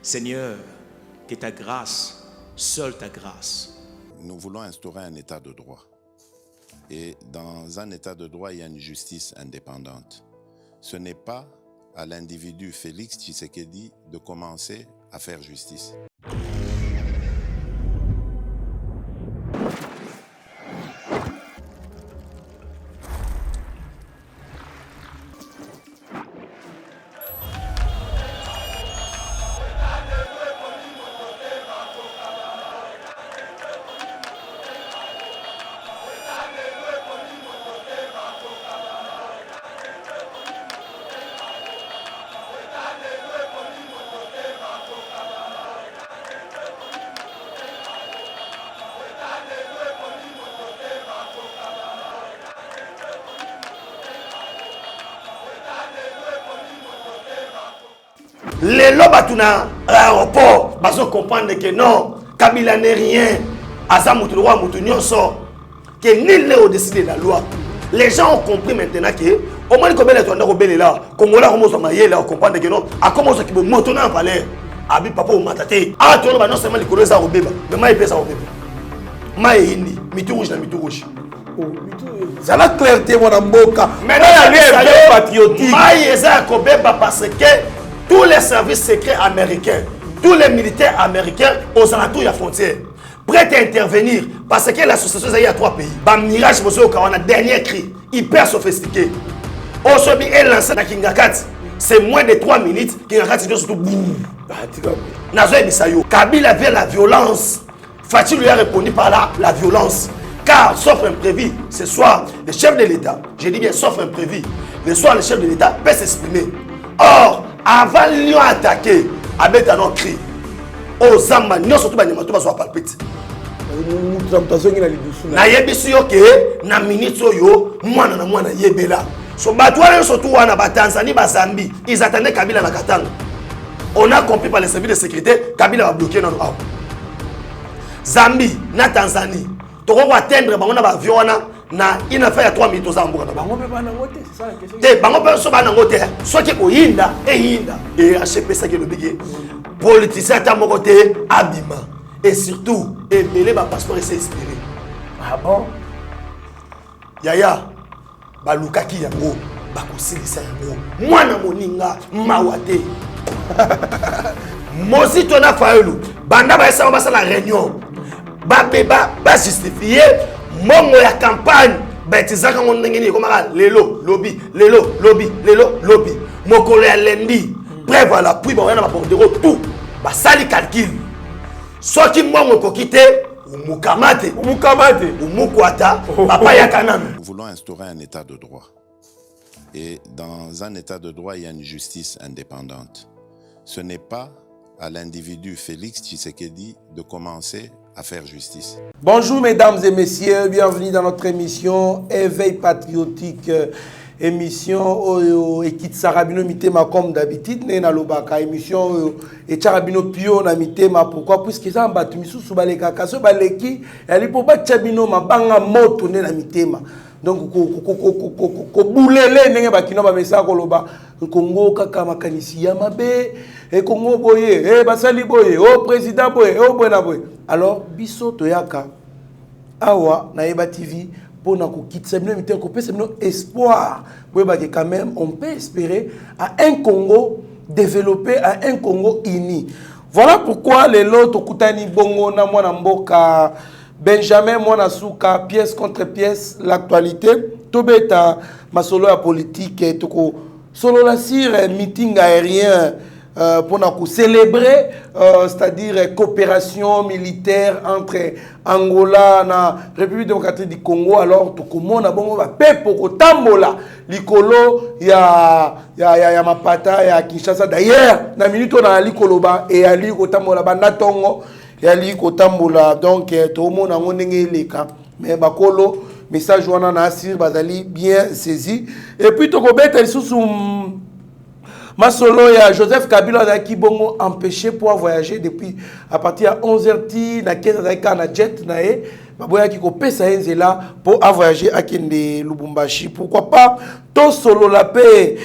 Seigneur, que ta grâce, seule ta grâce. Nous voulons instaurer un état de droit. Et dans un état de droit, il y a une justice indépendante. Ce n'est pas à l'individu Félix Tshisekedi de commencer à faire justice. Les lobatuna l'aéroport, ils comprendre que non, Kabila n'est rien. Azamutu roi Moutounionso, que nul n'est au-dessus de la loi. Les gens ont compris maintenant que, au moins, comme les gens ont là, Congolais ont maillé là, comprendre que non, à comment ça qui peut monter en palais, Abi papa ou matate. Ah, tu vois, non seulement les Congolais ont bébé, mais moi, ils pèsent au bébé. Moi, il indi, mitu rouge na mitu rouge. Ça la clarté, mon amboka. Mais là, il y a patriotique. Moi, ils ont bébé parce que tous les services secrets américains, tous les militaires américains aux alentours de la frontière, prêts à intervenir parce que l'association est à 3 pays. Bam Mirage, on a dernier cri, hyper sophistiqué. Aujourd'hui, elle lance dans Kingakati, c'est moins de 3 minutes. Kingakati dit surtout boum. Nazoé Bisayo, Kabila avait la violence. Fatih lui a répondu par la violence. Car, sauf imprévu, ce soir, le chef de l'État, je dis bien sauf imprévu, le soir, le chef de l'État peut s'exprimer. Or, avant de lui attaquer, avec un cri, aux Zamba, nous sommes tous les gens qui sont palpités. Na yebisu yoke na minute yo mwana na mwana yebela. So batwa surtout wana ba Tanzanie ba Zambie, ils attendaient Kabila na Katanga. On a compris par les services de sécurité, Kabila va bloquer dans l'eau. Zambie na Tanzanie, to ko atteindre bango na ba avion na une affaire à 3 minutes aux amboka. Bango pe bana ngote, c'est ça la question. Te bango pe so bana ngote, so ki ko yinda et HP ça qui le bigé. Politicien ta moko te abima. Et surtout, et ba passeport s'est inspiré. Ah bon? Yaya, ba lukaki yango, ba kosilisa yango. Mwana moninga mawate. Mosi tona faelu, banda ba esa ba la réunion. Ba beba ba justifier mongo ya campagne. Ba tizaka ngondengeni komaka lelo lobby, lelo lobby, lelo lobby. Mokolo ya lendi, preuve à l'appui ba wana ba bordereau tout. Ba sali calcul. Soki mongo kokite umukamate umukwata papa ya kananu. Nous voulons instaurer un état de droit. Et dans un état de droit, il y a une justice indépendante. Ce n'est pas à l'individu Félix Tshisekedi de commencer à faire justice. Bonjour mesdames et messieurs, bienvenue dans notre émission Éveil patriotique. Émission et qui sarabino mitema comme d'habitude na lobaka émission et charabino pio na mitema pourquoi puisque ça mbatu misusu baleka kaso baleki ali po ba chabino mabanga moto na mitema donc ko boulele ndenge bakino ba mesa ko loba Congo kaka makanisi ya mabe e Congo boye e basali boye o président boye o bona boye alors biso toyaka awa na Eba TV pour nous quitter espoir. Quand même, on peut espérer à un Congo développé, à un Congo uni. Voilà pourquoi les lots Kutani Bongo na mwana mboka Benjamin mwana suka pièce contre pièce l'actualité. Tobeta masolo ya politique toko solo la sire meeting aérien. Pour nous célébrer, c'est-à-dire coopération militaire entre Angola et la République démocratique du Congo. Alors, tout le monde a bon pour tambola likolo ya mapata ya Kinshasa. D'ailleurs, na minute on a likoloba et ali kotambola banda tongo et ali kotambola donc tout le monde a ngondenge leka mais bakolo message wana na asir bazali bien saisi et puis to ko beta lisusu Masolo ya Joseph Kabila a qui bongo empêché pour voyager depuis à partir de 11h na 15h na jet na e baboya qui ko pesa enzela pour voyager à Kende Lubumbashi. Pourquoi pas to solo la paix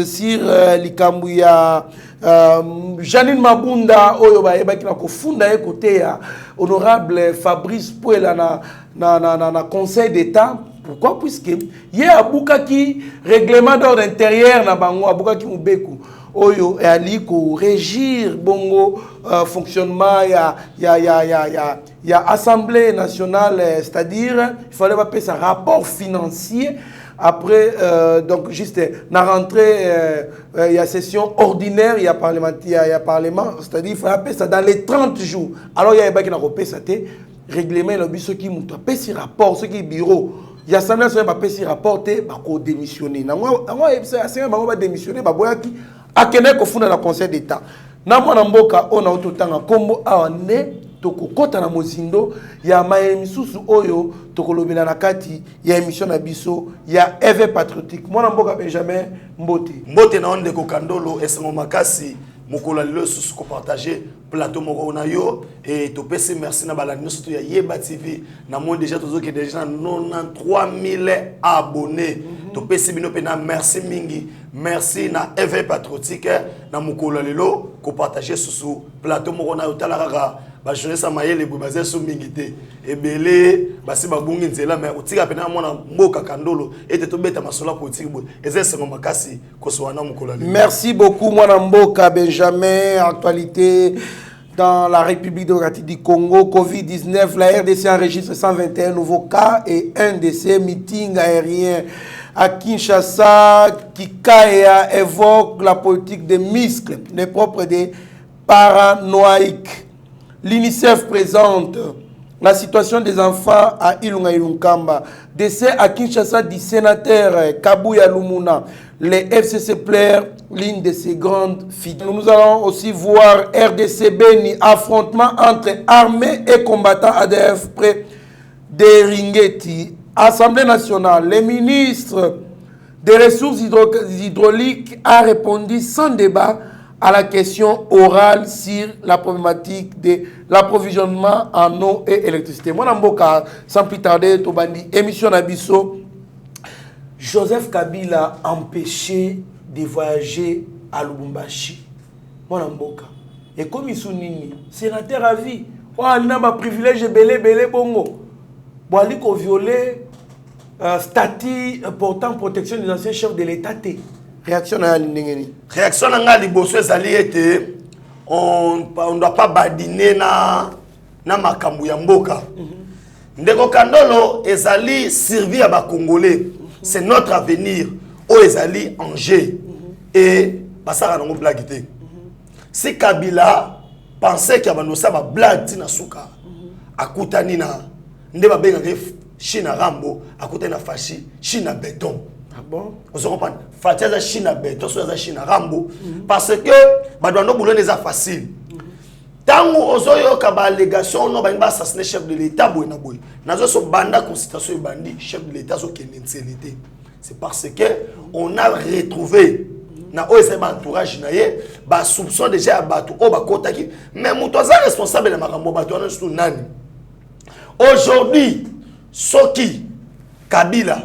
sur likambu ya Janine Mabunda oyo ba yeba kina ko funda e côté ya honorable Fabrice Pouela na conseil d'état. Pourquoi? Puisque il y a qui règlement d'ordre intérieur na bango abukaki mubeku oyo ali ko régir bongo fonctionnement ya assemblée nationale, c'est-à-dire il fallait pas payer un rapport financier après donc juste na rentrée il y a session ordinaire, il y a parlementaire, il y a parlement, c'est-à-dire il fallait payer ça dans les 30 jours. Alors il y a pas qui na repé ça té règlement le biso qui muto payer ce rapport, ce qui bureau il y a l'Assemblée nationale qui payer ce rapport té ba ko démissionner. Na moi ça ba ba démissionner ba boyaki akene ko funda na conseil d'état. Na mwana mboka ona ototanga kombo awane tokokota na mozindo ya maemisusu oyo tokolobela na kati ya émission na biso ya Eve Patriotique. Mwana mboka Benjamin Mbote na onde ko kandolo esengo makasi mokolo lelo susu ko partager plateau moko na yo et to pesi merci na balani surtout ya Yeba TV na monde déjà tozo ke déjà 93000 abonnés. To pesi bino pe na merci mingi. Merci na Eve Patriotique na mokolo lelo ko partager susu plateau moko na yo talaraka ba jeunesse amayele bo bazé so mingité ebele basi babungi nzela mais otika pena mona mboka kandolo et to beta masola politique bo ezesengo makasi ko so wana mokolo lelo. Merci beaucoup mwana mboka Benjamin. Actualité dans la République démocratique du Congo, Covid-19, la RDC enregistre 121 nouveaux cas et un décès. Meeting aérien à Kinshasa, Kikaya évoque la politique des muscles, les propres des paranoïques. L'UNICEF présente la situation des enfants à Ilunga Ilunkamba. Décès à Kinshasa du sénateur Kabuya Lumuna. Les FCC plairent l'une de ses grandes filles. Nous allons aussi voir RDC Beni, affrontement entre armées et combattants ADF près des Ringeti. Assemblée nationale, le ministre des ressources hydrauliques a répondu sans débat à la question orale sur la problématique de l'approvisionnement en eau et électricité. Moi, Namboka, sans plus tarder, Tobandi, émission Nabiso, Joseph Kabila empêché de voyager à Lubumbashi. Moi, Namboka. Et comme il sounini, sénateur à vie, il a un privilège belé bongo. Bon, il a violé statut portant protection des anciens chefs de l'État. Réaction à l'Indengeni. Réaction à l'Ibosso, on ne doit pas badiner na makambu ya mboka. Ndeko Kandolo ezali servir à ba Congolais. C'est notre avenir. O ezali Angers et pasara nango blague te. Si Kabila pensait qu'il y avait ça ba blague tina suka. Akutani na ndeba benga China Rambo, akutani na fashi China béton. Ah bon? Vous comprenez? Fatiaza China béton, soit China Rambo parce que badouano boulot n'est pas facile. Tango ozoyo kaba allégation no ba assassiner chef de l'État boy na boy. Nazo so banda constitution bandi chef de l'État so kenenselité. C'est parce que on a retrouvé na OSM entourage naie ba soupçon déjà bato o ba kotaki mais mutoza responsable na makambo bato na surtout nani. Aujourd'hui Soki Kabila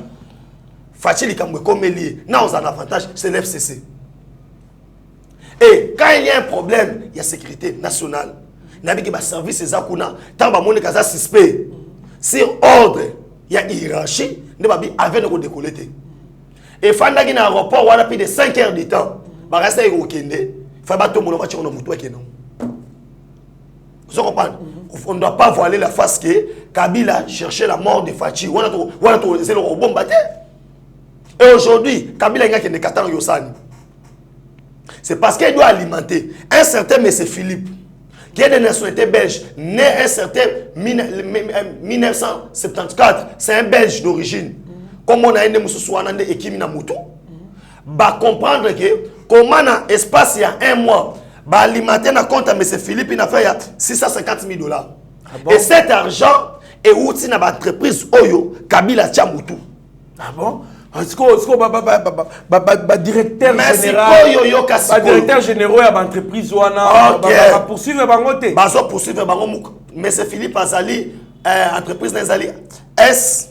Fachili Kamwe comme lié, non, on a un avantage, c'est l'FCC. Et quand il y a un problème, il y a sécurité nationale. Il y a un service des Akuna, tant que il y a suspect, sur ordre, il y a hiérarchie, il y a un décollé. Et il y a un aéroport, on a plus de 5 heures de temps. Il reste à Irokende, il faut que tout le monde soit vous comprenez? On ne doit pas voiler la face que Kabila cherchait la mort de Fachi. On a le robot battu. Et aujourd'hui, Kabila n'a qu'un Katano Yosani. C'est parce qu'il doit alimenter un certain M. Philippe, qui est de nationalité belge, né un certain 1974, c'est un belge d'origine. Comme on a un Moussouanande et Kimina Moutou, va comprendre que comment un espace il y a un mois, va alimenter un compte à M. Philippe, il a fait $650 000. Ah bon? Et cet argent est outil dans l'entreprise Oyo, Kabila Tchamoutou. Ah bon? Est-ce que directeur général de l'entreprise va poursuivre bangote? Va poursuivre bangote. Mais c'est Philippe Azali, entreprise Nazali SDA.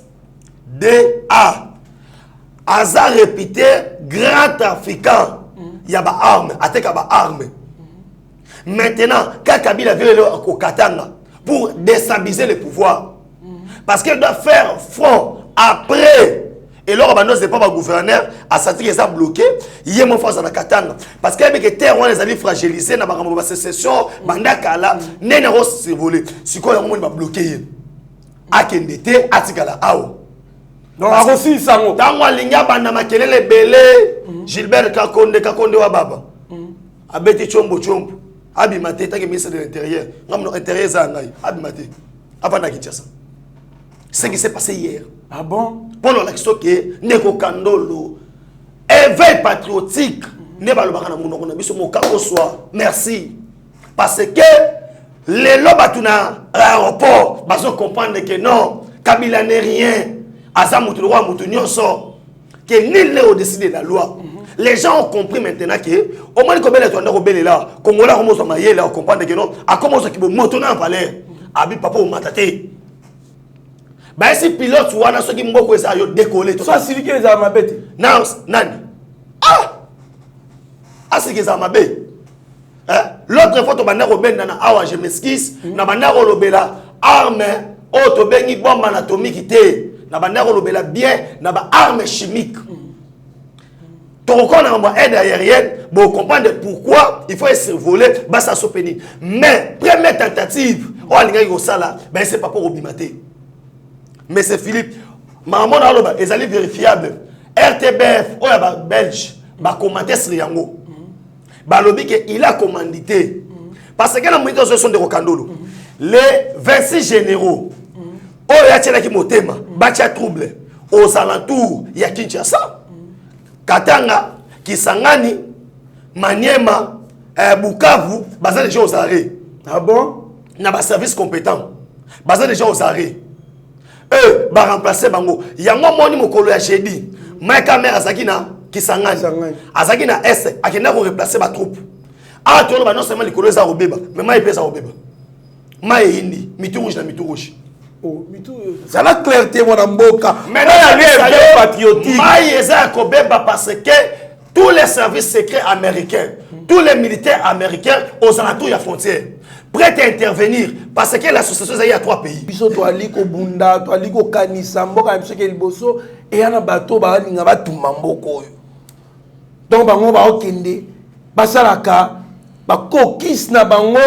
Aza répété grand trafiquant il y a des armes, attaque des armes. Maintenant, quand Kabila veut aller au Katanga pour déstabiliser le pouvoir, parce qu'il doit faire front après, et là, on ne pas le gouverneur, à sentir qu'ils sont bloqués, il y a mon force dans la Katanga. Parce qu'il y a des terres où les alliés fragilisés, dans la sécession, Bandakala, Nénéros s'est volé. Si quoi, il va bloquer. Akendete, Atikala, Ao. Donc, on a reçu ça. Dans le Linga, Bandama, Kelele, Belé, Gilbert Kakonde, Kakonde, Wababa. Abeti Chombo, Chombo. Abimate, tant que ministre de l'Intérieur. Non, l'Intérieur, Zangaï. Abimate. Avant Kinshasa. C'est ce qui s'est passé hier. Ah bon? Pendant la question que Neko Kandolo, éveil patriotique, ne va le barrer dans mon merci. Parce que les lobes à l'aéroport, ils comprendre que non, Kabila n'est rien. Azamoutoua Moutounioso, que nul n'est au-dessus de la loi. Les gens ont compris maintenant que, au moins, comme les gens là, Congolais, comme on s'en là, on comprend que non, à comment on s'occupe de motoner en palais, Abi Papa ou Mataté. Bah, si pilote, ou ceux qui m'ont décollé, tout ça. Ça, c'est qui les a ma bête. Non, Nani. Ah! Ah, c'est qu'ils ont ma bête. L'autre fois, tu vas dire, awa, je m'esquisse, na bana rolobela, arme, auto bengi bombe anatomique, na bana rolobela bien, na ba arme chimique. Tu reconnais aide aérienne, bon, comprendre pourquoi il faut se voler, bah ça se pénit. Mais, première tentative, oh, les gars, ben c'est pas pour obimater. Mais c'est Philippe, maman, ils allaient vérifiable. RTBF, oh, la Belge, bah commenter sur Yango. Bah lobby il a commandité. Parce que la moitié de sont de Rokandolo. Les 26 généraux, oh, il y a qui motema, bah il y a trouble. Aux alentours, il y a Kinshasa. Katanga, Kisangani, Maniema, Bukavu, bazar les gens aux arrêts. Ah bon? Il y a des services compétents. Bazar les gens aux arrêts. Eux, va remplacer Bango. Il y a un moment où il y a dit, Maïka Mère Azakina, Kisangani, Azakina S, a qui n'a pas remplacé ma troupe. Ah, tu vois, non seulement les colons à Obeba, mais Maï pèse à Obeba. Maï Hindi, Mitou rouge, na Mitou rouge. Oh, ça la clarté, mon amboka. Mais là, il y a des patriotiques. Parce que tous les services secrets américains, tous les militaires américains aux alentours de la frontière, prêts à intervenir parce que l'association est à 3 pays. Biso to aliko bunda, to aliko kanisa mboka mseke liboso et yana bato ba linga batumba mboko. Donc bango ba okende basalaka ba kokis na bango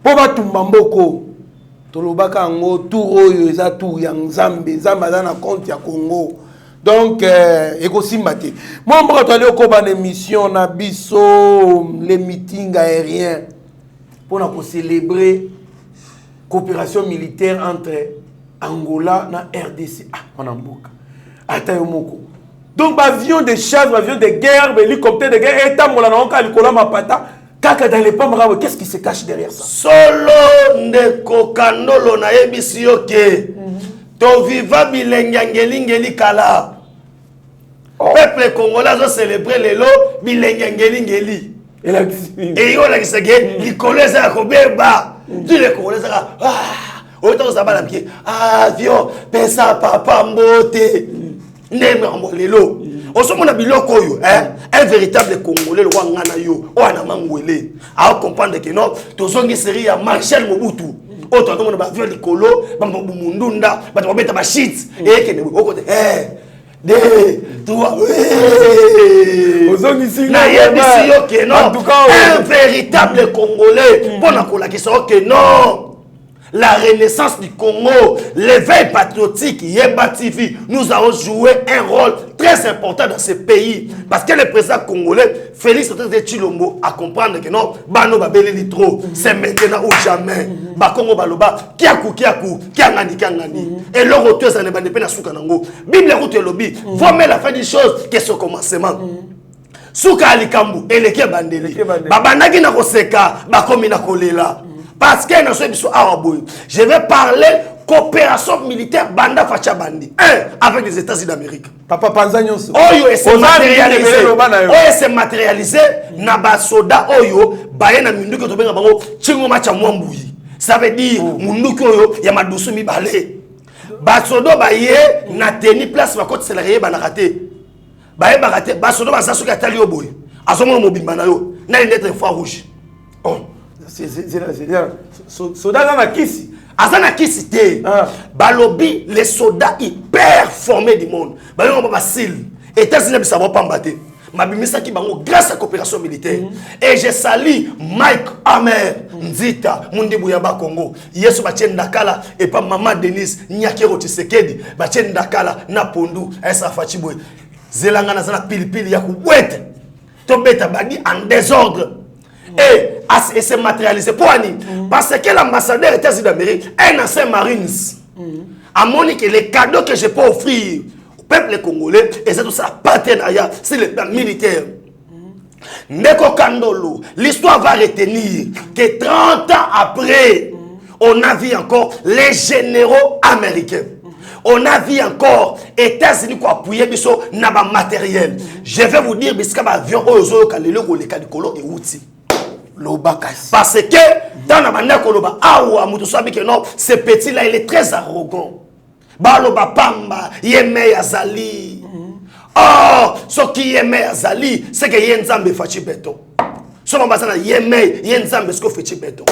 po batumba mboko. Tolobaka ngo tour oyo eza tour ya Nzambe, Nzambe aza na compte ya Congo. Donc ekosimba te. Moi mboka to ali okoba na émission na biso les meetings aériens pour célébrer coopération militaire entre Angola et RDC. Ah, on a mboka. Attends moko. Donc avion de chasse, avion de guerre, hélicoptère de guerre, et tam mola na onka likola mapata. Kaka dans les pommes, qu'est-ce qui se cache derrière ça? Solo ndeko kandolo na ebisi yoke. To viva bilengangeli kala. Peuple congolais a célébré lelo bilengangeli. Et yo la kisege likolo za kobeba. Tu les congolais ça. Ah, autant ça va la pied. Avion, pesa papa mbote. Ndeme lelo. Osomona biloko yo, un véritable Congolais le roi ngana yo, o ana mangwele. A comprendre que non, tozongi série ya Marshal Mobutu. Autant que ba viol likolo, ba mundunda, ba beta ba shit et que ne okote de toi. Ozongi singa. Na yebisi yo que non. En tout cas, un véritable Congolais pour na kola qui sort que non. La renaissance du Congo, l'éveil patriotique, Yeba TV, nous avons joué un rôle très important dans ce pays. Parce que le président congolais, Félix Chilombo, a comprendre que non, Bano Babeli trop, c'est maintenant ou jamais. Bakongo Baloba, Kiakou, Kiangani. Et le retour, ça ne va pas Soukanango. Bible route et lobby, formez la fin des choses, qu'est ce commencement. Souka Alikambu, et les Kebandeli. Babanagi na Koseka, Bakomi na Kolela. Parce que je vais parler coopération militaire Banda Facha Bandi. Avec les États-Unis d'Amérique. Papa Panzagnos. Oyo s'est matérialisé. Naba soda Oyo, Bayena Munduko Tobenga Bango, Chingo Macha Mwambouyi. Ça veut dire, Munduko Oyo, Yamadousou Mi Balé. Basodo Baye, n'a tenu place, ma côte salarié, Banarate. Baye Barate, Basodo Basasuka Talioboy. azomona mobimba na yo na lettre fois rouge. Oh, c'est soda na kisi. Azana kisi te. Balobi les soldats hyper formés du monde. Bayo ba sil. États-Unis ça va pas mbaté. Mabimisa ki bango grâce à coopération militaire. Et je salue Mike Hammer Nzita Mundibu Yaba Congo. Yesu Bachien Ndakala et pas Maman Denise Nyakero Tshisekedi Bachien Ndakala na Pondu Esa Fachibwe. Zelanga na zana pili ya kubwete. Tobeta bagi en désordre. Et c'est matérialisé pour Annie. Parce que l'ambassadeur des États-Unis d'Amérique est un ancien Marines. À mon que les cadeaux que je peux offrir peuple congolais, et c'est tout ça partenariat sur le plan militaire. Neko Kandolo, l'histoire va retenir que 30 ans après, on a vu encore les généraux américains. On a vu encore États-Unis qui appuyer biso na ba matériel. Je vais vous dire biska ba avion ozo kalelo ko le kadikolo et outi. Parce que dans la manière qu'on va awa mutu sabi que non, ce petit là il est très arrogant. Baloba pamba yeme yazali. Oh, ce qui yeme yazali, c'est que yenzambe fachi beton. Ce qu'on bazana yeme yenzambe ce que fachi beton.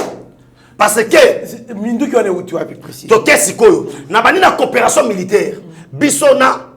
Parce que mindu qui on est où tu as plus précis. Donc qu'est-ce que na bani na coopération militaire bisona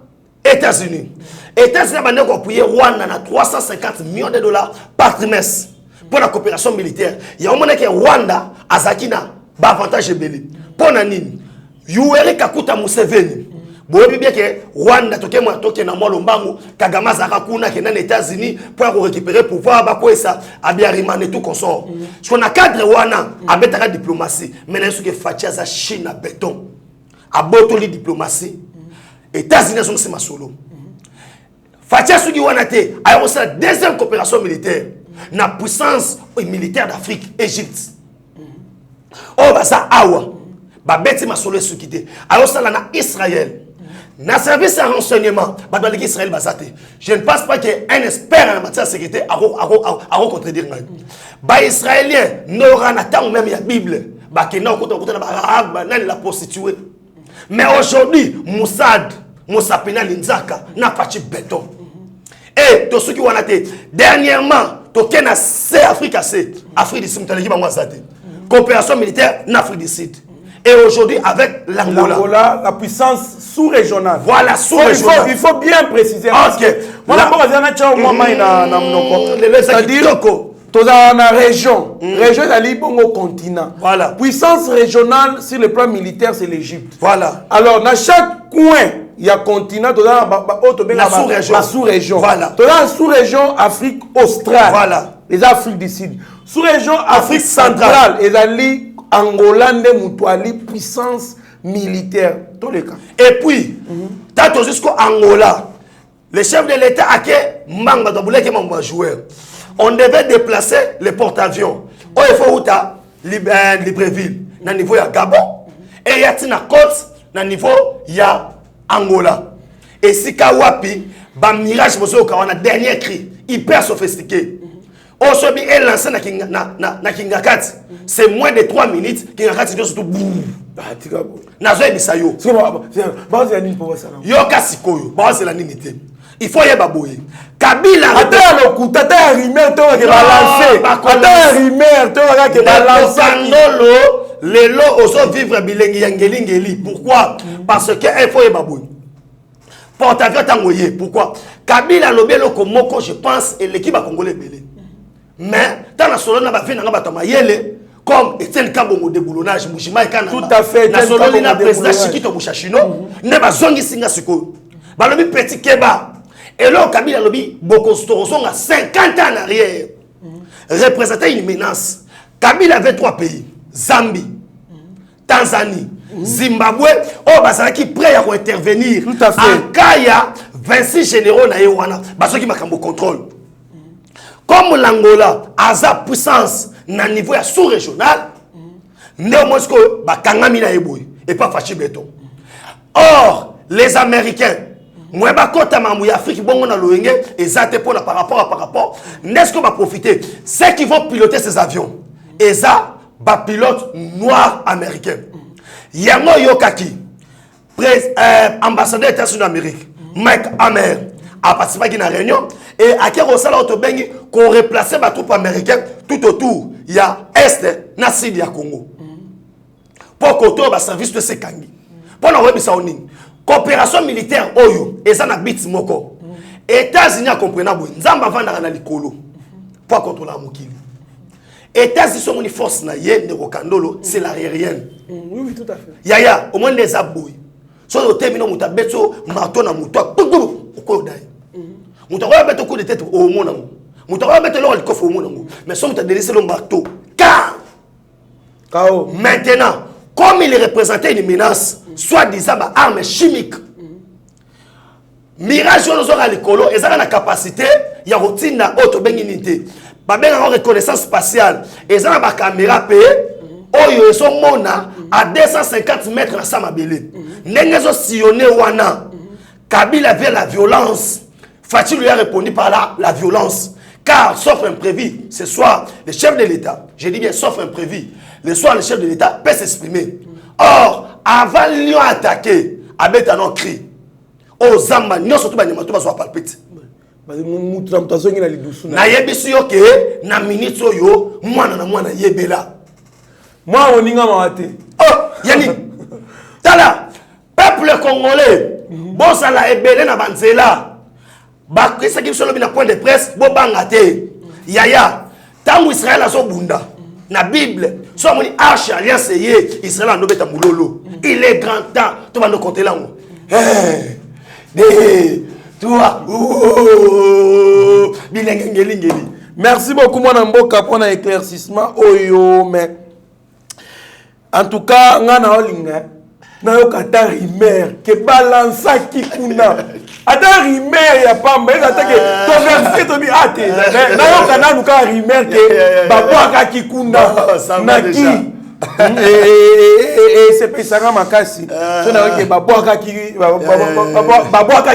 États-Unis. États-Unis bani ko appuyer Rwanda na 350 millions de dollars par trimestre pour la coopération militaire. Il y a un moment que Rwanda azakina ba avantage belé. Pour nani Yoweri Kaguta Museveni. Boyebi bien que Rwanda toke na mwalo mbangu Kagame zaka kuna ke na États-Unis pour récupérer pouvoir ba ko ça abiarimane tout consort. Ce qu'on a cadre wana abetaka diplomatie mais na ce que Fatia za Chine à béton. Abotoli diplomatie. États-Unis sont c'est masolo. Fatia sugi wana te ayo la deuxième coopération militaire na puissance militaire d'Afrique Égypte. Oh baza awa ba beti masolo sukité ayo sala na Israël. Na service de renseignement, Israël bazate. Je ne pense pas qu'un expert en matière de sécurité a contredire. Les Israéliens n'auront pas même la Bible. La prostituée. Mais aujourd'hui, Mossad, Moussapina Linzaka n'a pas de béton. Et tout ce qui a été dernièrement, token a Afrique du Sud, coopération militaire en Afrique du Sud. Et aujourd'hui, avec l'Angola, la puissance sous-régionale. Voilà, sous-régionale. Il faut bien préciser. Ok. C'est-à-dire, dans la région, région est au continent. Voilà. Puissance régionale sur le plan militaire, c'est l'Égypte. Voilà. Alors, dans chaque coin, il y a un continent, la sous-région. Voilà. Dans la sous-région Afrique australe. Voilà. Les Afriques du Sud. Sous-région Afrique centrale. Et Angola ne mutuali puissance militaire tous les cas. Et puis tant jusqu'au Angola le chef de l'État a que manga de boulé que mon joueur on devait déplacer les porte-avions oh il faut outa Libreville na niveau ya Gabon et ya tina côte na niveau ya Angola et si kawapi ba mirage bozo ka on a dernier cri hyper sophistiqué. Osobi est lancé na Kingakati. C'est moins de 3 minutes. Kingakati doit surtout boum. Nazo ebisayo. Yo kasikoyo. Base la nimité. Il faut y baboye. Kabila. Attends le coup. Tata Rimer toi qui va lancer. Attends Rimer toi qui va lancer. Nolo les lots oso vivre bilengi yangelingeli. Pourquoi? Parce que il faut y baboye. Porte-avions tangoye. Pourquoi? Kabila lobelo komoko je pense et l'équipe a congolais belé. Mais dans la solo na ba vie na ba mayele comme Etienne Kabongo de boulonnage Mouchima Kana. Tout à fait. Na solo na président Chikito Bouchachino ne ba zongi singa siko. Ba lobi petit Keba. Et là Kabila lobi Boko Storoson a 50 ans en arrière. Représentait une menace. Kabila avait 3 pays. Zambie, Tanzanie, Zimbabwe, oh basala qui prêt à intervenir. Tout à fait. En cas il y a 26 généraux na yewana, baso qui makambo contrôle. Comme l'Angola a sa puissance na niveau sous-régional, néanmoins que bakangami na eboy et pas fachi béton. Or les Américains, moi ba kota mamou Afrique bongo na loenge et ça te pour par rapport, n'est-ce qu'on va profiter ceux qui vont piloter ces avions et ça ba pilote noir américain. Yango Yokaki, ambassadeur des États-Unis d'Amérique, Mike Hammer, a participé à une réunion et à qui Rosala Otobengi qu'on replaçait les troupes américaines tout autour. Il y a Est, na Sud, il y a Congo. Pour qu'on ait un service de Sekangi. Pour nous avoir une coopération militaire, et ça n'a pas été moko. États-Unis a compris na boy. Nzamba vanda na likolo. Pour contrôler la Mokili. États-Unis sont une force na yé ne Rokandolo, c'est l'aérienne. Oui, tout à fait. Yaya, au moins des aboy. So au termino muta beto marteau na muto. Ko dai. Muta ko beto coup de tête au monde. Muta ko beto le coffre au monde. Mais so muta délaisser le marteau. Car maintenant, comme il représentait une menace, soit-disant armes chimiques, Mirage nous aura l'écolo, ils ont la capacité, il y a routine na auto benginité. Ba ben en reconnaissance spatiale, ils ont la caméra payée, ils sont mona à 250 mètres à Samabélé. Nengezo sillonné wana. Kabila vient la violence. Fatih lui a répondu par la violence. Car, sauf imprévu, ce soir, le chef de l'État, je dis bien sauf imprévu, le soir, le chef de l'État peut s'exprimer. Or, avant l'Union attaqué, Abet a non cri. Aux Zamba, nous surtout, nous sommes palpite. Na yebisi yo ke na minute yo mwana yebela. Moi on ninga mawate. Oh, yani. Tala, peuple congolais, bon ça la ebele na banzela. Ba kisa ki solo bina point de presse, bo bangate. Yaya, tangu Israël azo bunda. Na Bible, so moni arche alliance ye, Israël no beta mulolo. Il est grand temps, to va no compter là. Toi, merci beaucoup mon mboka pour l'éclaircissement oyo mais en tout cas ngana olinga na yo kata rimer ke balança ki kuna ada rimer ya pamba eza ke to vérifier to bi ate na yo kana nuka rimer ke babwaka ki kuna na ki et c'est pesanga makasi so na ke babwaka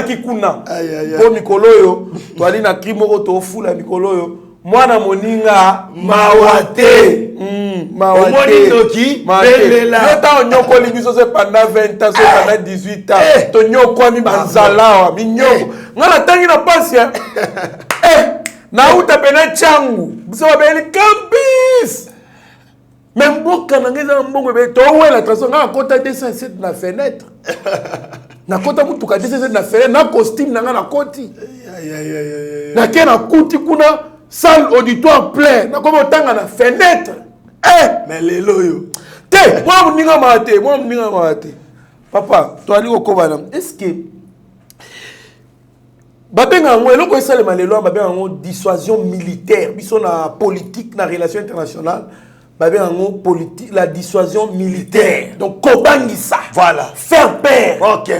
ki kuna po mikolo yo to ali na krimo ko to fula mikolo yo mwana moninga mawate mawate toki belela yota onyoko libiso se pendant 20 ans so pendant 18 ans to nyoko mi banzala mi nyoko ngala tangi na pasi na uta pena changu biso babeli campus même mboka na ngeza mbongo be to wela traso nga kota 207 na fenêtre na kota mutuka 207 na fenêtre na costume na nga na koti na ke na kuti kuna salle auditoire plein na komo tanga na fenêtre mais lelo yo te moi mninga mate papa to ali okobana est-ce que babenga ngo eloko esalema lelo babenga ngo dissuasion militaire biso na politique na relation internationale babenga ngo politique la dissuasion militaire donc kobangisa voilà faire peur OK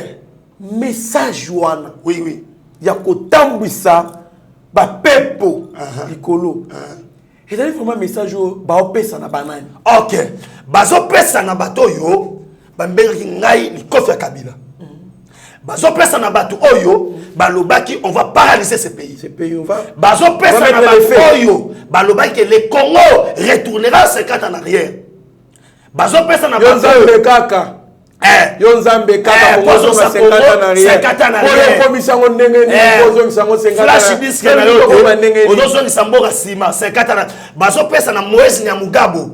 message wana oui ya kotambwisa ba pepo likolo et d'ailleurs vraiment message ba opesa na banani OK bazo pesa na bato yo bambeli ngai likofi ya Kabila bazo pesa na bato oyo balobaki on va paralyser ce pays on va bazo pesa na bato oyo balobaki le Congo retournera 50 ans en arrière bazo pesa na bato oyo kaka Yonzambe kaka pozo 50 ans en arrière pour commission ndenge ni pozo ngisango 50 ans flash disk na yo odozo ngisamboka sima 50 ans bazo pesa na Moïse Nyamugabo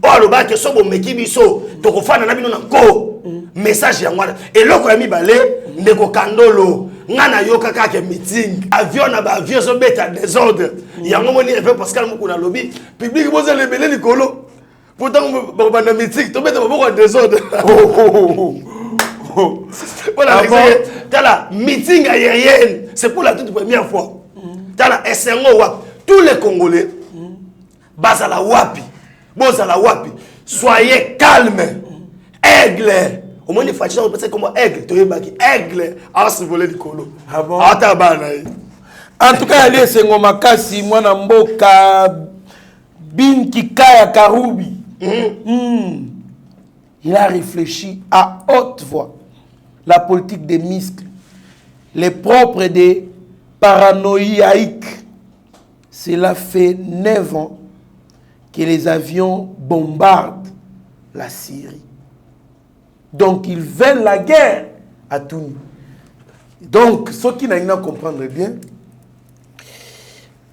o alobaki so bomeki biso tokofana na bino na ko message ya ngwana eloko ya mibale ndeko Kandolo ngana yoka kaka meeting avion na ba avion so beta désordre yango moni efe Pascal Mukuna lobby public boza lebele likolo pourtant on na meeting to beta boko désordre voilà tala meeting aérienne c'est pour la toute première fois tala SNO wa tous les Congolais bazala wapi bozala wapi soyez calme aigle au moins il faut que comme aigle to yebaki aigle a se voler du colo ah bon atabana en tout cas ali sengo makasi mwana mboka bin kikaya karubi il a réfléchi à haute voix la politique des muscles les propres des paranoïaques. Cela fait 9 ans que les avions bombardent la Syrie. Donc ils veulent la guerre à tout. Donc, ce qui n'a comprendre bien,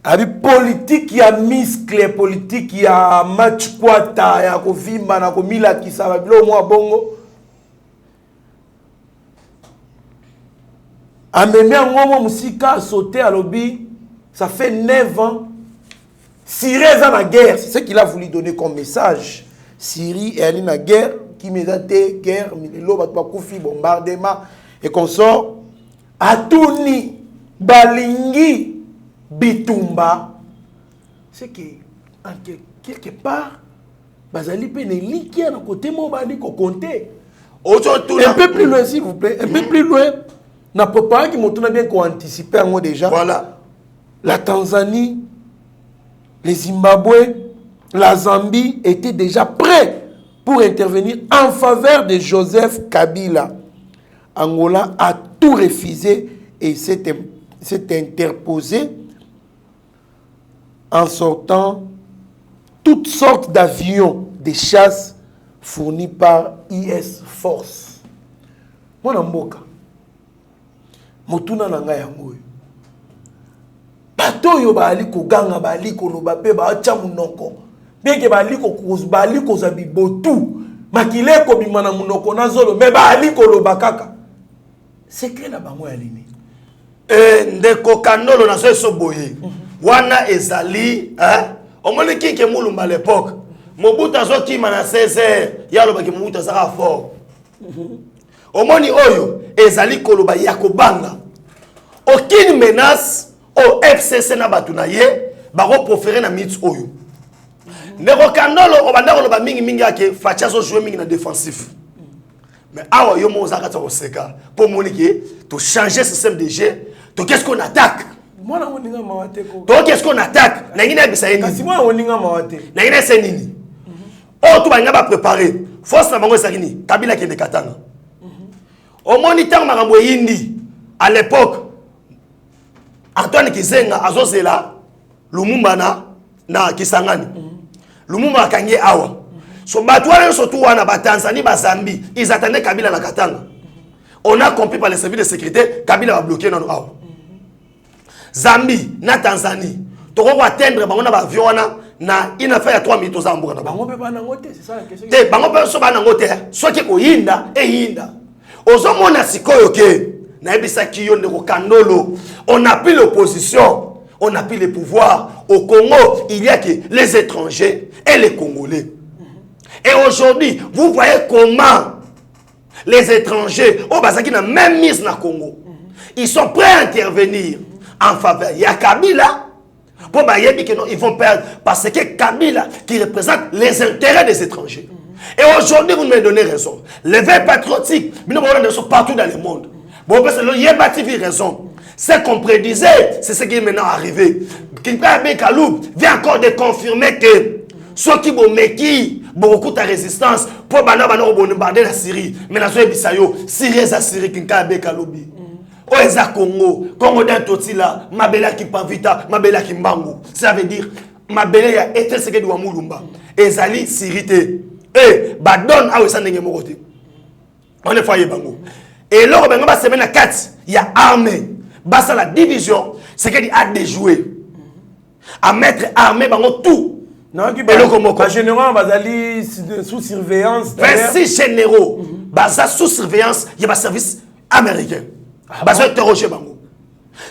avec politique, il y a muscle, politique, il y a match quata, il y a kovimba, il y a komila qui ça va bien moi bongo. Amemé en moment musika sauté à lobby, ça fait 9 ans. Syrie est en guerre, c'est ce qu'il a voulu donner comme message. Syrie est en guerre, qui m'a dit guerre, milelo, batouakoufi, bombardement et qu'on sort. Atouni, Balingi, Bitumba, c'est que, en quelque part, Bazali Peneli qui est à côté, mon bandi, qu'on comptait. Un peu plus loin, s'il vous plaît, un peu plus loin. N'a pas qui m'ont bien qu'on anticipait en moi déjà. Voilà. La Tanzanie, les Zimbabwe, la Zambie étaient déjà prêts pour intervenir en faveur de Joseph Kabila. Angola a tout refusé et s'est interposé en sortant toutes sortes d'avions de chasse fournis par IS Force. Moi, Namboka, Motuna Nanga Yangoy. Bato yo bali ko ganga bali ko loba pe ba acha munoko. Bien que bali ko zabi botu. Makile ko bimana munoko na zolo me bali ko loba kaka. C'est que la bango ya lini. Ndeko kanolo na so boye. Wana ezali, omoni kinke mulumba à l'époque. Mobutu azoki mana 16h, ya loba ki Mobutu azaka fort. Omoni oyo ezali koloba ya kobanga. Aucune menace au FCC na batuna ye bako proférer na mit oyo. Ndeko kanolo obanda koloba mingi yake facha so jouer mingi na défensif. Mais awa yo mo zaka to seka pour monique to changer système de jeu, to qu'est-ce qu'on attaque? Moi na woninga mawate ko. To qu'est-ce qu'on attaque? Na ngina bisa yeni. Kasi moi woninga mawate. Na ngina senini. Oh to banga ba préparer. Force na bango sakini. Kabila kende katanga. Au moniteur makambo yindi à l'époque Antoine Kizenga azozela Lumumba na Kisangani. Lumumba akangie awa. So batouane surtout wana ba Tanzanie ba Zambie, ils attendaient Kabila na Katanga. On a compris par les services de sécurité Kabila va bloquer non awa. Zambie na Tanzanie, to ko atteindre bango na ba avion na une affaire ya 3 minutes aux amboura na bango pe bana ngote, c'est ça la question. Te bango pe so bana ngote, so ki ko yinda e yinda. Ozomona sikoyo ke na ebisa kiyo ndeko kanolo, on a pris l'opposition, on a pris le pouvoir au Congo, il y a que les étrangers et les Congolais. Et aujourd'hui, vous voyez comment les étrangers, au Bazaki n'a même mise dans le Congo, ils sont prêts à intervenir en faveur. Il y a Kabila, pour Bayebi que non, ils vont perdre parce que Kabila qui représente les intérêts des étrangers. Et aujourd'hui, vous me donnez raison. Les veilles patriotiques, ils sont partout dans le monde. Bon, parce que il y a raison. Ce qu'on prédisait, c'est ce qui est maintenant arrivé. Kinkabe Kaloub vient encore de confirmer que ceux qui vont beaucoup de résistance pour bombarder la Syrie. Mais la Syrie est la Syrie, Kinkabe Kaloubi. Oeza Congo, Congo d'un Totila, Mabela qui Pavita, Mabela qui Mbangu. Ça veut dire, Mabela a été ce que doit Moulumba. Ezali Sirité. Et, Badon a aussi un moroté. On est foyer Bango. Et là, on va se mettre à 4. Il y a armée. Basta la division, c'est qu'il a déjoué. À mettre armée, Bango tout. Non, le général Bazali sous surveillance. 26 généraux. Baza sous surveillance, il y a un service américain. Baza interrogé Bango.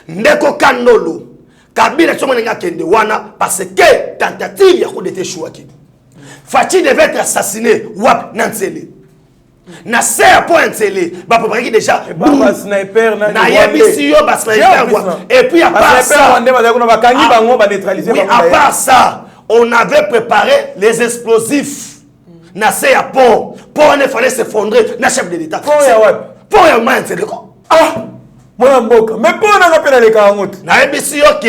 Ndeko Kanolo. Kabila Tsomonenga Kende Wana parce que tentative y a coup d'être chouaki. Fati devait être assassiné. Wap Nansele. Na serre pour Nansele. Bah pour qui déjà. Bah sniper na yebisio ba sniper. Et puis à part ça. Oui, à part ça, on avait préparé les explosifs. Na serre pour ne fallait s'effondrer. Na chef de l'État. Pour ya Nansele. Ah. Moi mboka. Mais pour on a rappelé les 40. Na yebisio que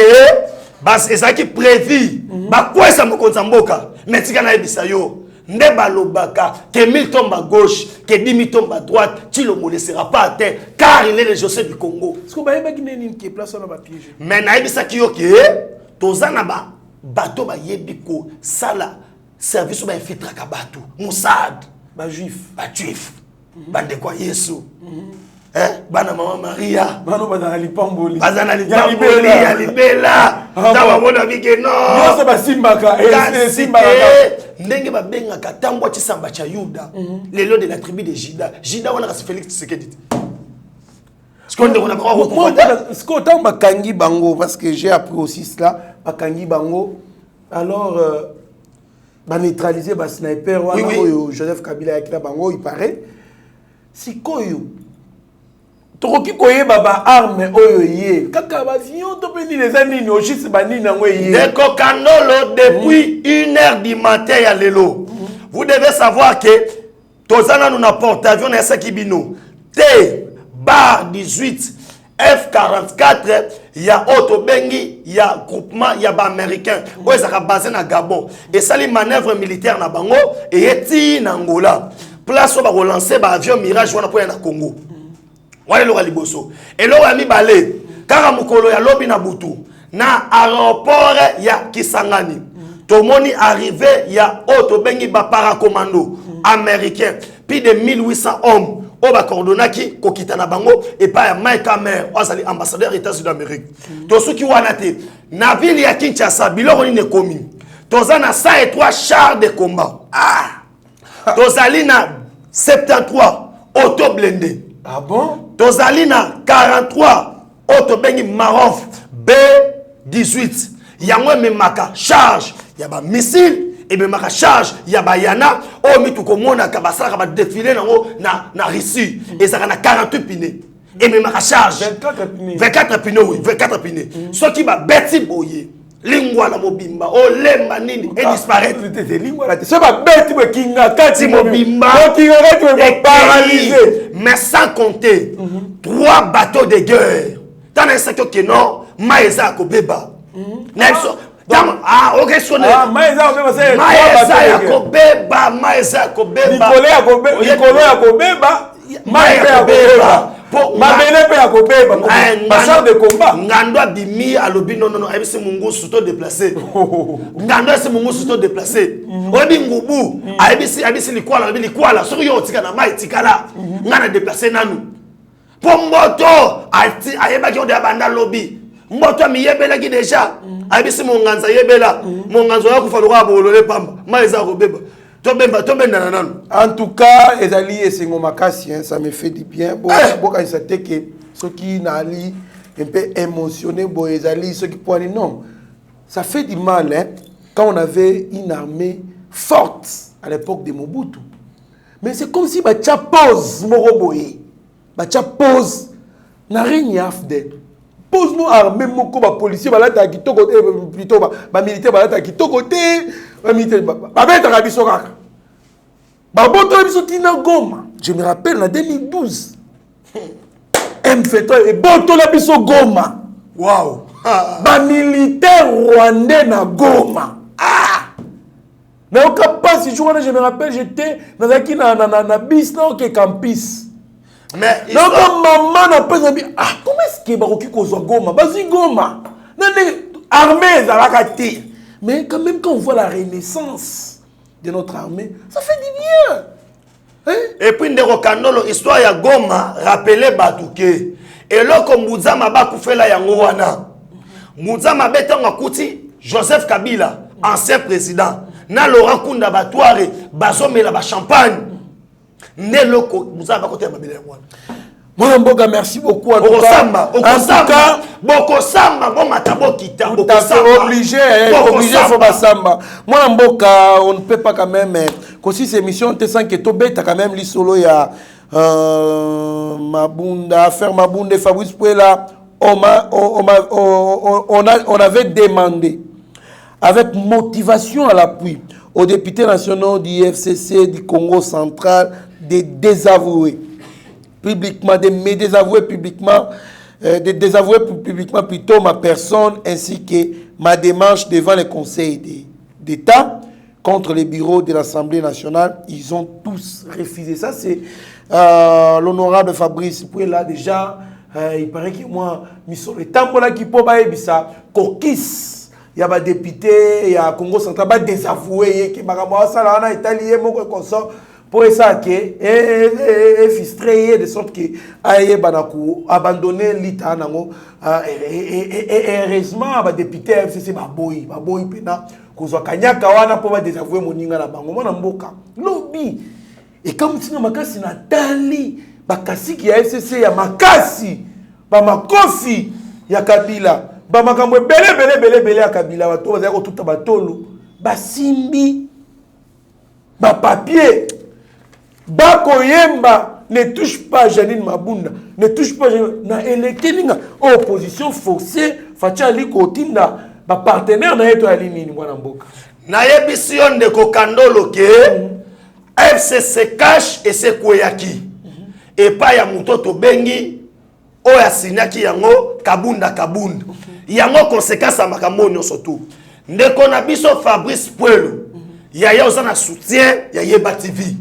bas ezaki prévu. Ba quoi ça mo konza mboka. Mais tika na yebisa yo. Ndeba lobaka que 1000 tombes à gauche, que 10 000 tombes à droite, tu ne le laisseras pas à terre car il est le Joseph du Congo. Est-ce que vous avez une place sur le piège? Mais na yebisa ki yo ke tozana ba bato ba yebiko sala service ba infiltra ka bato Mossad ba juif ba juif ba de quoi Yesu Bana Maman Maria. Bano bazana lipamboli. Bazana lipamboli ya libela. Taba bona bige no. Yo se basimbaka et simbaka. Ndenge babenga katangwa chisamba cha Yuda. Lelo de la tribu de Juda. Juda wana kasi Félix Tshisekedi. Ce qu'on a pas reconnu. Ce qu'on a bakangi bango parce que j'ai appris aussi cela, bakangi bango. Alors ba neutraliser ba sniper wana oyo Joseph Kabila yakina bango il paraît. Sikoyo tokoki koyeba ba arme oyo ye kaka ba avion to peni les années oshisi banini nango ye Deko Kanolo depuis 1h du matin ya lelo. Vous devez savoir que tozana nous na porte-avions na Sakibino T bar 18 F44 ya Otobengi ya groupement ya ba américain oyo ezaka basé na Gabon et ça les manœuvres militaires na bango et eti na Angola place ba relancer ba avion Mirage wana poya na Congo. Wale lo liboso. Et lo ami balé kaka mukolo ya lobi na butu na aéroport ya Kisangani. Tomoni arrivé ya Otobengi ba paracommando américain plus de 1800 hommes au ba coordonnaki kokita na bango et pas ya Mike Hammer azali ambassadeur États-Unis d'Amérique. To suki wana te na ville ya Kinshasa biloko ni komi. Tozana 103 chars de combat. Tozali na 73 auto blindé. Ah bon? Tozali na 43 auto bengi Marof B18. Yango memaka charge ya ba missile et memaka charge ya ba yana o mitu komona ka basala ba défiler nango na Russie et ça na 48 pneus et memaka charge 24 pneus oui 24 pneus. Ce qui va beti boye lingwa la mobimba o lemba nini et disparaître te lingwa la te ça va beti be kinga kati mobimba o kinga kati be paralysé mais sans compter 3 bateaux de guerre dans un secteur que non maïza ko beba naïso ok sonné maïza ko beba maïza ko beba Nicolas ya ko beba maïza ya beba Mabene pe ya kobeba basar de combat ngando bimi alobi non ebisi mungu suto déplacé ngando ese mungu suto déplacé obi ngubu ebisi likwala soki yo tika na mai tikala ngana déplacé nanu po mboto ayeba ki onde abanda lobi mboto mi yebela ki déjà ebisi monganza yebela monganzo ya kufa lokwa bolole pamba mai za kobeba. En tout cas, Ezali et Sengo Makassi, ça me fait du bien. Bon, ça que ceux qui n'allient un peu émotionné, bon, Ezali, ceux qui poignent, non. Ça fait du mal, hein, quand on avait une armée forte à l'époque de Mobutu. Mais c'est comme si Bacha pose Moroboye. Bacha pose n'a rien fait. Pose nous armée, moko ba policier, ba lata ki to côté, plutôt ba militaire, ba lata ki to côté. Je me rappelle en 2012. M23 et Boto la biso Goma. Wow. Ba militaire rwandais na Goma. Mais au cas pas si je me rappelle j'étais dans un bis là qui campus. Mais donc maman n'a pas dit comment est-ce que Baroki kozo Goma? Basi Goma. Armée za la kati. Mais quand même, quand on voit la renaissance de notre armée, ça fait du bien. Hein? Et puis, Ndeko Kanolo, histoire ya Goma, rappelez Batouké. Et là, comme Mouzama Bakoufela Yangowana, Mouzama Betanga Kouti, Joseph Kabila, ancien président, na Laurent Kunda Batouare, Bazomela Ba Champagne, Neloko, Mouzama Bakote Babila Yangowana. Moi, Mboga, merci beaucoup. En tout cas, obligé, il faut Samba. Moi, Mboga, on ne peut pas quand même. Aussi, ces émissions, tu sens que tu as quand même l'isolo, il y a Mabunda, affaire Mabunda, Fabrice Pouela. On avait demandé, avec motivation à l'appui, aux députés nationaux du FCC, du Congo central, de désavouer publiquement, de me désavouer publiquement, de désavouer publiquement plutôt ma personne ainsi que ma démarche devant les conseils d'État contre les bureaux de l'Assemblée nationale. Ils ont tous refusé. Ça, c'est l'honorable Fabrice Pouela déjà. Il paraît que moi, le temps qui peut être ça, Kokis, il y a des députés, il y a Congo central, désavoué, qui m'a dit ça, là, on a italien, mon consort. pour ça que et frustré de sorte que aye banaku abandonner l'État nango et heureusement ba député FCC ba boy pena kozwa kanyaka wana pour ba désavouer moninga na bango mona mboka lobby et comme tina makasi na tali bakasiki ya FCC ya makasi ba makofi ya Kabila ba makambo bele ya Kabila bato bazaya ko tuta batolo basimbi ba papier Bakoyemba ne touche pas Janine Mabunda, ne touche pas na électéninga opposition forcée Fachali Kotinda ba partenaire na yeto alini ni mwana mboka. Na yebision de kokandolo ke FCC cash et se koyaki. Et pas ya mutoto bengi o ya sinyaki yango kabunda. Yango conséquence à makambo nyonso tout. Ndeko na biso Fabrice Puelo. Yaya ozana soutien ya Yeba TV.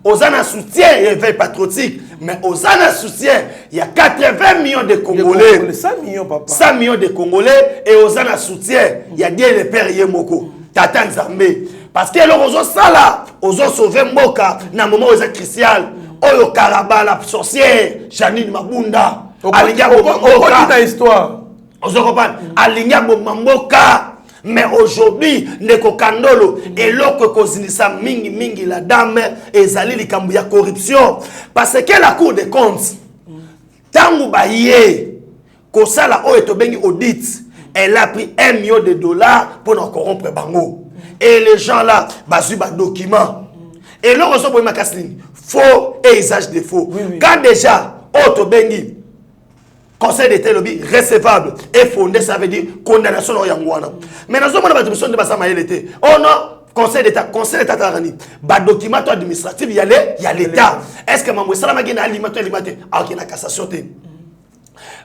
Ozana soutien et éveil patriotique, mais Ozana soutien, il y a 80 millions de Congolais. 100 millions, papa. 100 millions de Congolais et Ozana soutien, il y a Dieu le Père Yemoko, Tata Nzambe. Parce que alors Ozo Sala, Ozo sauvé Mboka, na moment Ozo crucial, Oyo Karaba, la sorcière, Janine Mabunda, Alinga Mboka. Histoire. Ozo Kopan, Alinga Mboka. Mais aujourd'hui, Neko Kandolo et l'autre kozinisa mingi la dame et zali likambu ya corruption parce que la Cour des comptes tangu baye kosala o etobengi audit elle a pris $1 million pour nous corrompre bango et les gens là basu ba document et là on so makasini faux et usage de faux quand déjà o tobengi Conseil d'État lobby recevable et fondé, ça veut dire condamnation au Yangwana. Mais dans ce moment, de Bassama était. Oh non, Conseil d'État Tarani. Bah, document administratif, il y a l'État. Est-ce que Mamou Salama Gena alimenté? Ah, ok, la cassation.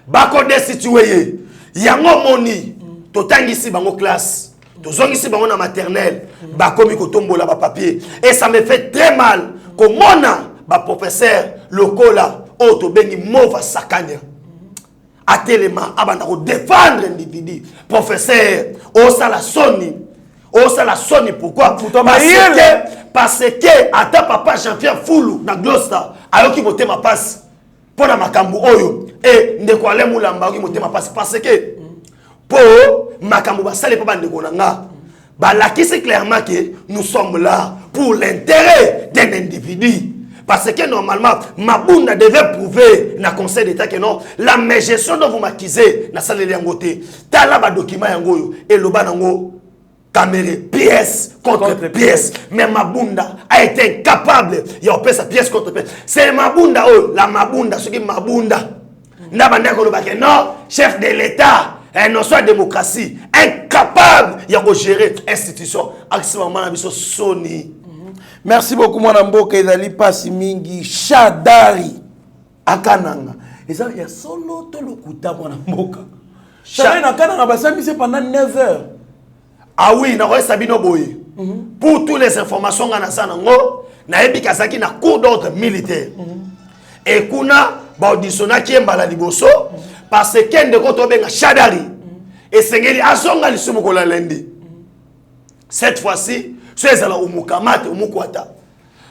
Bah, quand destitué, Yango Moni, Totang ici, Bango classe. Tozong ici, Bango na maternelle. Bah, comme il tombe là, papier. Et ça me fait très mal. Comme mon professeur, le cola, auto bengi mova sakanya. À tellement abandako défendre l'individu professeur la Sony pourquoi parce que ata papa Jean-Pierre Foulou na Glosta ayoki motema passe pour na makambu oyo et ndeko ale mulamba oki motema passe parce que pour makambu basale pa bandeko nanga balakisi clairement que nous sommes là pour l'intérêt d'un individu. Parce que normalement, Mabunda devait prouver dans le Conseil d'État que non, la gestion dont vous m'accusez, na salle yangote, talaba document yangoyo et le banango caméra pièce contre pièce. Mais Mabunda a été incapable. Il a opéré sa pièce contre pièce. C'est Mabunda la Mabunda, ce qui est Mabunda. Non, chef de l'État, non soit démocratie, incapable de gérer l'institution. Sony. Merci beaucoup, mon amboka. Ezali pasi mingi Shadari Akananga. Et ça, il y a solo tout le kuta, mon amboka. Shadari Akananga, basami c'est pendant 9 heures. Ah oui, na ouais Sabino Boye. Pour toutes les informations qu'on a ça nango, na ebi kasaki na cour d'ordre militaire. Et kuna ba auditionna qui mbala liboso parce que ndeko to benga Shadari. Et sengeli azonga lisumu ko la lendi. Cette fois-ci c'est la umukamate umukwata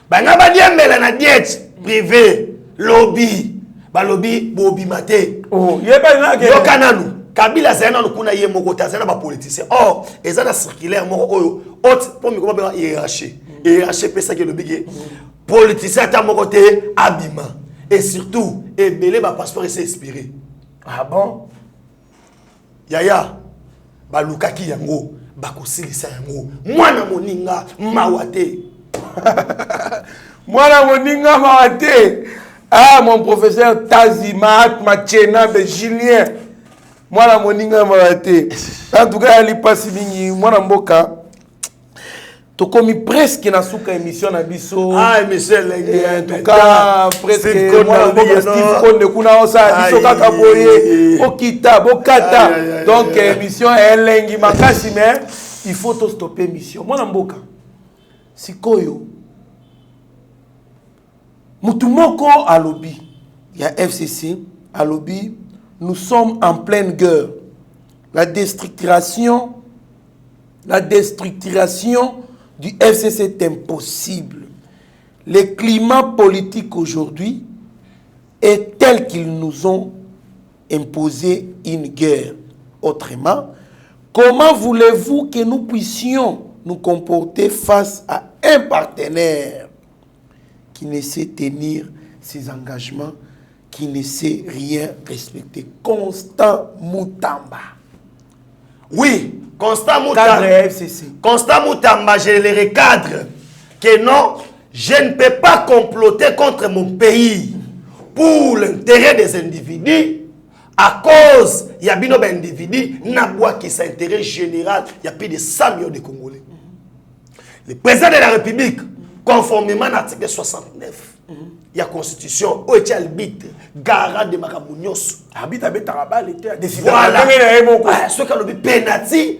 banga badiembela na diète privé lobby ba lobby bobi maté oh yeba ngake yokananu Kabila zena kuna ye moko tazana ba politicien or ezana circulaire moko oyo haute pour mikoma ba hiérarchie pesa ke lobby politicien ta moko te abima et surtout ebele ba passeport c'est expiré. Ah bon yaya ba lukaki yango bakosilisa yango mwana moninga mawate mwana moninga mawate. Ah, mon professeur Tazimat Machena de Julien mwana moninga mawate. En tout cas ali pasi mingi mwana mboka tokomi presque na suka émission na biso. Ah émission lengi en tout cas presque mwana mboka Steve Konde kuna osa biso kaka boye okita bokata donc émission lengi makasi mais il faut tout stopper mission mwana mboka sikoyo mutu moko a lobby il y a FCC à lobby nous sommes en pleine guerre la déstructuration du FCC est impossible le climat politique aujourd'hui est tel qu'ils nous ont imposé une guerre. Autrement, comment voulez-vous que nous puissions nous comporter face à un partenaire qui ne sait tenir ses engagements, qui ne sait rien respecter? Constant Moutamba. Oui, Constant Cadre Moutamba. FCC. Constant Moutamba, je le recadre que non, je ne peux pas comploter contre mon pays pour l'intérêt des individus. À cause, il y a bien des individus, qui c'est intérêt général, il y a plus de 100 millions de Congolais. Le président de la République, conformément à l'article 69, il y a la Constitution, où est arbitre, garant de Makamounios. Arbitre avec Tarabal était décidé. Voilà. Ce qu'on a penalty.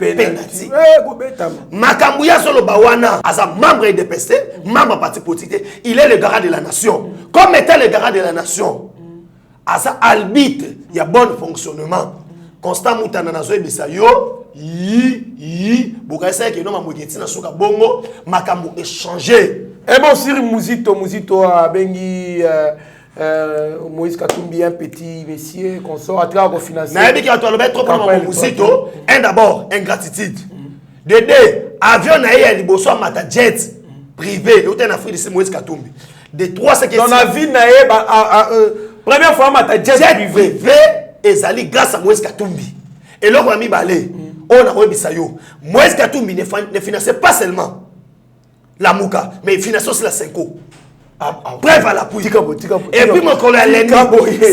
Makambouya Solo Bawana, as un membre de PST, membre parti politique, il est le garant de la nation. Comme étant le garant de la nation, as un arbitre, il y a bon fonctionnement. Constant Moutana Nazoe Bisayo, Boukassa qui non Mamougetina Soka Bongo, Makambo échangé. Et bon, sur Mouzito a bengi Moïse Katumbi, un petit monsieur, consort, à travers le financier. Naïbi qui a trop pour Mouzito, d'abord, ingratitude. De deux, avion naïe liboso à Mata Jet privé, l'hôtel en Afrique de Moïse Katumbi. De trois, c'est que dans la vie naïe, première fois Mata Jet privé, ezali grâce à Moïse Katumbi. Et là, on a mis balé. On a remis ça yo. Moïse Katumbi ne finançait pas seulement la Mouka, mais il finançait aussi la Senko. Bref à l'appui. Et puis mon collègue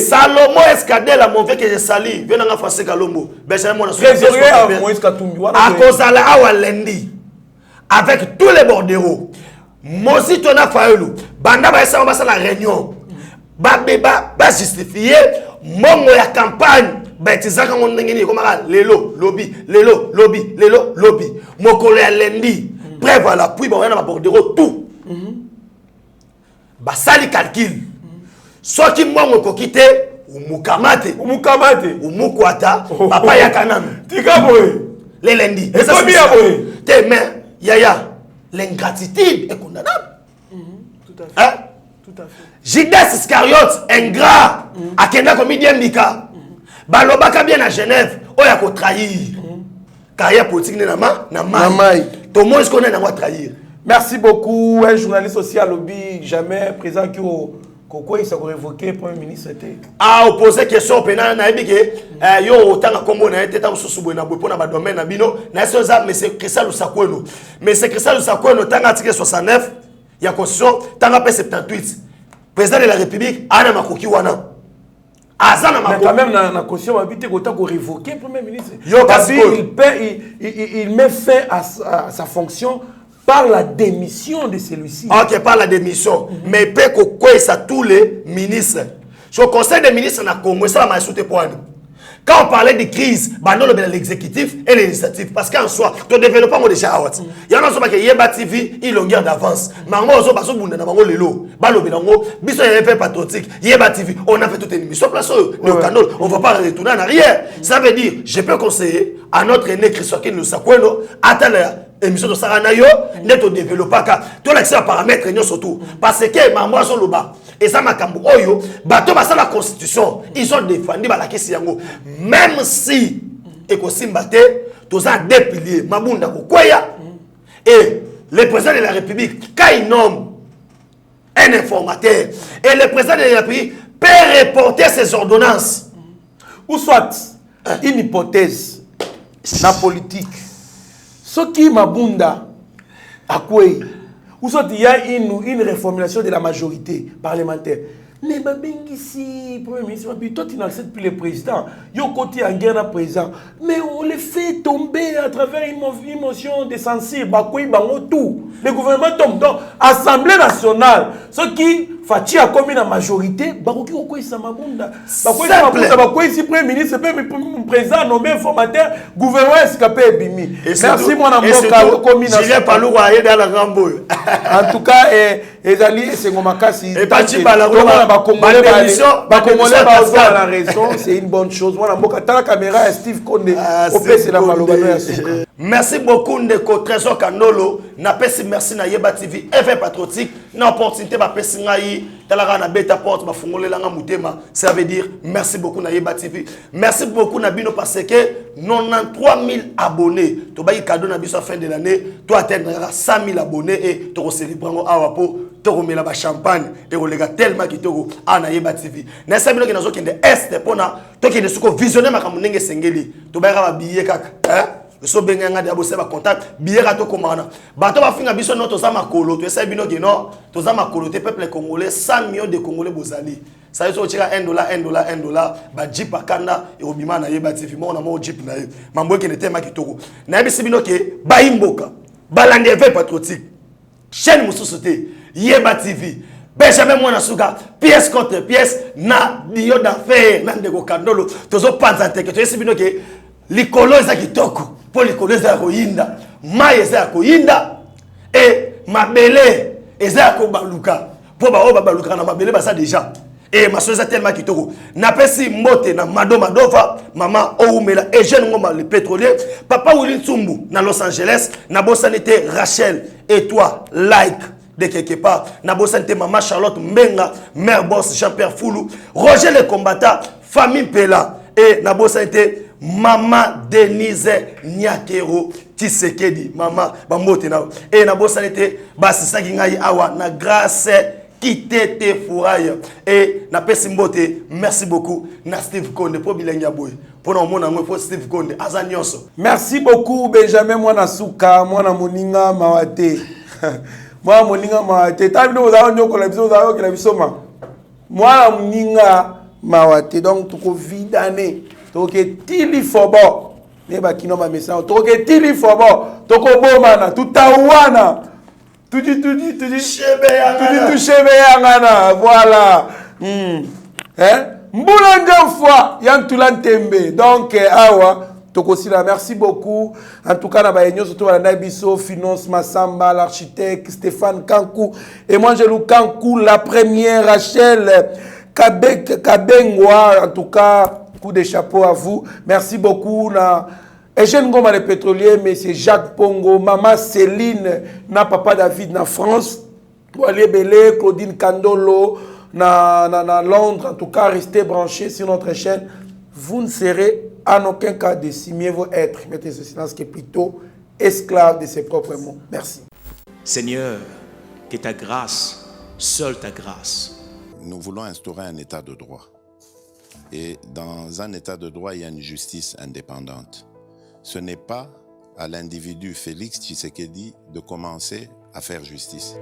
Salomon Escadel, mon vieux que j'ai sali, vient en français Kalombo. Trésorier à Moïse Katumbi. À cause de la Awa Lendi, avec tous les bordereaux, Mosi Tona Faelou, Banda Baïsa, on va la réunion. Babeba, ba justifié, mon la campagne. Betizaka mon ngeni comme lelo lobby lobby mon collègue Lendi bref voilà puis bon on a bordereau tout basali calcul soit qui moi mon kokité ou mukamate ou mukwata papa ya kanam tika boy les Lendi et ça c'est tes mains yaya l'ingratitude est condamnable tout à fait tout à fait Judas Iscariote ingrat akenda comme Mika balobaka bien à Genève, on a qu'à trahir. Carrière politique na mai. Tout le monde se connaît na trahir. Merci beaucoup. Un journaliste aussi à lobby jamais présent qui Koko il s'est révoqué Premier ministre était. Ah opposer question pénal na ebike yo tanga kombo na teta mususu na bopo na ba domaine na bino na ça mais c'est Christian Lusakweno. Mais c'est Christian Lusakweno tanga article 69 il y a constitution tanga P78. Président de la République ana makoki wana. Mais quand même, dans la constitution, il faut révoquer le Premier ministre. Parce qu'il met fin à sa fonction par la démission de celui-ci. Ok, par la démission. Mais il peut que ça tous les ministres. Sur le conseil des ministres, on a Congo, ça m'a sauté pour nous. Quand on parlait de crise, l'exécutif et législatif, parce qu'en soi, ton développement est déjà out. Il y en a qui ont Yeba TV, ils ont longueur d'avance. Mais moi, je suis patriotique. Yeba TV, on a fait toute une émission, on ne va pas retourner en arrière. Ça veut dire, je peux conseiller à notre aîné Christophe Lusakweno, attendre l'émission de Saranayo, d'être développé, tout l'accès à paramètres, surtout. Parce que maman, sont là-bas. Et ça m'a cambo oyo bato basa la constitution ils ont défendu la question yango même si ekosimbate tous a deux piliers mabunda kokoya et le président de la République quand il nomme un informateur et le président de la République peut reporter ses ordonnances ou soit une hypothèse na politique ce qui mabunda à quoi ou soit il y a une reformulation de la majorité parlementaire. Mais ici, Premier ministre, toi tu n'acceptes plus le président. Il y a côté en guerre présent. Mais on les fait tomber à travers une motion de censure. Le gouvernement tombe. Donc, Assemblée nationale, ce qui Fachi a commis la majorité, bakoki okoisa mabunda. Bakoisa mabunda, bakoisa premier ministre, président nommé informateur, gouvernement escapé bimi. Merci mon amour commis na. Julien Palou a aidé à la Rambo. En tout cas, ezali sengo makasi. Et parti par la Congolais ba la raison, c'est une bonne chose. Moi mboka ta caméra Steve Konde, opese la malobano ya suka. Merci beaucoup Ndeko Trésor Kanolo, na pesi merci na Yeba TV, effet patriotique, na opportunité ba pesi ngai talara na beta porte ba fungole langa mutema, ça veut dire merci beaucoup na Yeba TV. Merci beaucoup na bino parce que 93 000 abonnés. To ba cadeau na biso à fin de l'année, to atteindre 100 000 abonnés et to célébrer awa po to remela ba champagne et relega tellement ki to na Yeba TV. Na sabino ki nazo kende est pona to ki nesuko visionner makambo ndenge sengeli. To ba ba billet kaka, hein? So benganga de abose ba contact biera to komana bato ba finga biso no to za makolo to esa bino ke no to za makolo te peuple congolais 100 millions de congolais bozali ça yeso chika $1 ba jeep akanda e obima na Yeba TV mo na mo jeep na ye mambo ke ne tema kitoko na bisi bino ke ba imboka balande ve patriotique chaîne mususu te Yeba TV Benjamin Mwana Suga pièce contre pièce na dio d'affaires na ndeko Kandolo tozo panza teke to esi bino ke likolo eza kitoko po likolo eza koyinda mai eza koyinda et mabele eza kobaluka po ba oba baluka na mabele basa déjà et ma soeur tellement kitoko na pesi mbote na Madova mama Oumela et jeune ngoma le pétrolier papa Willy Tsumbu na Los Angeles na bosanité Rachel et toi like de quelque part na bosanité maman Charlotte Mbenga mère boss Jean-Pierre Foulou Roger le combattant famille Pela et na bosanité Mama Denise Nyakero Tisekedi mama bambote na et na bosanité basisaki ngai awa na grâce kitete fouraille et na pesi mbote merci beaucoup na Steve Konde pour bilengia boy pour na mona ngwe pour Steve Konde azanyonso merci beaucoup Benjamin Mwana Suka mwana moninga mawate mwana moninga mawate tabino ozayo nyoko la biso ozayo kila bisoma mwana moninga mawate donc tuko vidane toke tili fobo neba kino ma message toke tili fobo toko bomana tutawana tudi chebe yangana voilà mbula ndefwa yantula ntembe donc awa toko sila merci beaucoup en tout cas na ba enyo surtout na biso finance Massamba l'architecte Stéphane Kankou et moi je loue Kankou la première Rachel Kabengwa en tout cas coup de chapeau à vous. Merci beaucoup. Eugène Ngoma le pétrolier, monsieur Jacques Pongo, maman Céline, na papa David na France, Wale Belé, Claudine Kandolo, na Londres. En tout cas, restez branchés sur notre chaîne. Vous ne serez en aucun cas décimés vos êtres. Mettez ce silence qui est plutôt esclave de ses propres mots. Merci. Seigneur, que ta grâce, seule ta grâce. Nous voulons instaurer un état de droit. Et dans un état de droit, il y a une justice indépendante. Ce n'est pas à l'individu Félix Tshisekedi de commencer à faire justice.